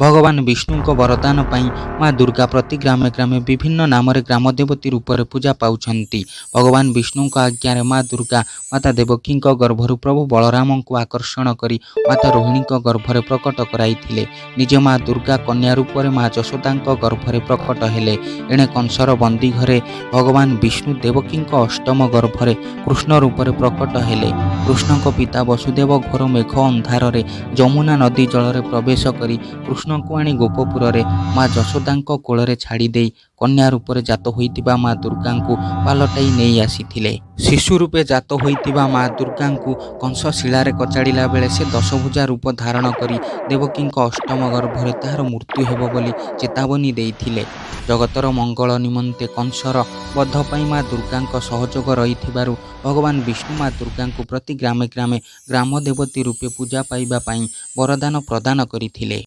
ଭଗବାନ ବିଷ୍ଣୁଙ୍କ ବରଦାନ ପାଇଁ ମା ଦୁର୍ଗା ପ୍ରତି ଗ୍ରାମେ ଗ୍ରାମେ ବିଭିନ୍ନ ନାମରେ ଗ୍ରାମଦେବତୀ ରୂପରେ ପୂଜା ପାଉଛନ୍ତି। ଭଗବାନ ବିଷ୍ଣୁଙ୍କ ଆଜ୍ଞାରେ ମା ଦୁର୍ଗା ମାତା ଦେବକୀଙ୍କ ଗର୍ଭରୁ ପ୍ରଭୁ ବଳରାମଙ୍କୁ ଆକର୍ଷଣ କରି ମାତା ରୋହିଣୀଙ୍କ ଗର୍ଭରେ ପ୍ରକଟ କରାଇଥିଲେ। ନିଜେ ମା ଦୁର୍ଗା କନ୍ୟା ରୂପରେ ମା ଯଶୋଦାଙ୍କ ଗର୍ଭରେ ପ୍ରକଟ ହେଲେ। ଏଣେ କଂସର ବନ୍ଦୀ ଘରେ ଭଗବାନ ବିଷ୍ଣୁ ଦେବକୀଙ୍କ ଅଷ୍ଟମ ଗର୍ଭରେ କୃଷ୍ଣ ରୂପରେ ପ୍ରକଟ ହେଲେ। କୃଷ୍ଣଙ୍କ ପିତା ବସୁଦେବ ଘୋର ମେଘ ଅନ୍ଧାରରେ ଯମୁନା ନଦୀ ଜଳରେ ପ୍ରବେଶ କରି କୃଷ୍ଣଙ୍କୁ ଆଣି ଗୋପପୁରରେ ମା ଯଶୋଦାଙ୍କ କୋଳରେ ଛାଡ଼ିଦେଇ କନ୍ୟା ରୂପରେ ଜାତ ହୋଇଥିବା ମା ଦୁର୍ଗାଙ୍କୁ ପାଲଟାଇ ନେଇ ଆସିଥିଲେ। ଶିଶୁ ରୂପେ ଜାତ ହୋଇଥିବା ମା ଦୁର୍ଗାଙ୍କୁ କଂସ ଶିଳାରେ କଚାଡ଼ିଲା ବେଳେ ସେ ଦଶଭୁଜା ରୂପ ଧାରଣ କରି ଦେବକୀଙ୍କ ଅଷ୍ଟମ ଗର୍ଭରେ ତାହାର ମୃତ୍ୟୁ ହେବ ବୋଲି ଚେତାବନୀ ଦେଇଥିଲେ। ଜଗତର ମଙ୍ଗଳ ନିମନ୍ତେ କଂସର ବଧ ପାଇଁ ମା ଦୁର୍ଗାଙ୍କ ସହଯୋଗ ରହିଥିବାରୁ ଭଗବାନ ବିଷ୍ଣୁ ମା ଦୁର୍ଗାଙ୍କୁ ପ୍ରତି ଗ୍ରାମେ ଗ୍ରାମେ ଗ୍ରାମ ଦେବତୀ ରୂପେ ପୂଜା ପାଇବା ପାଇଁ ବରଦାନ ପ୍ରଦାନ କରିଥିଲେ।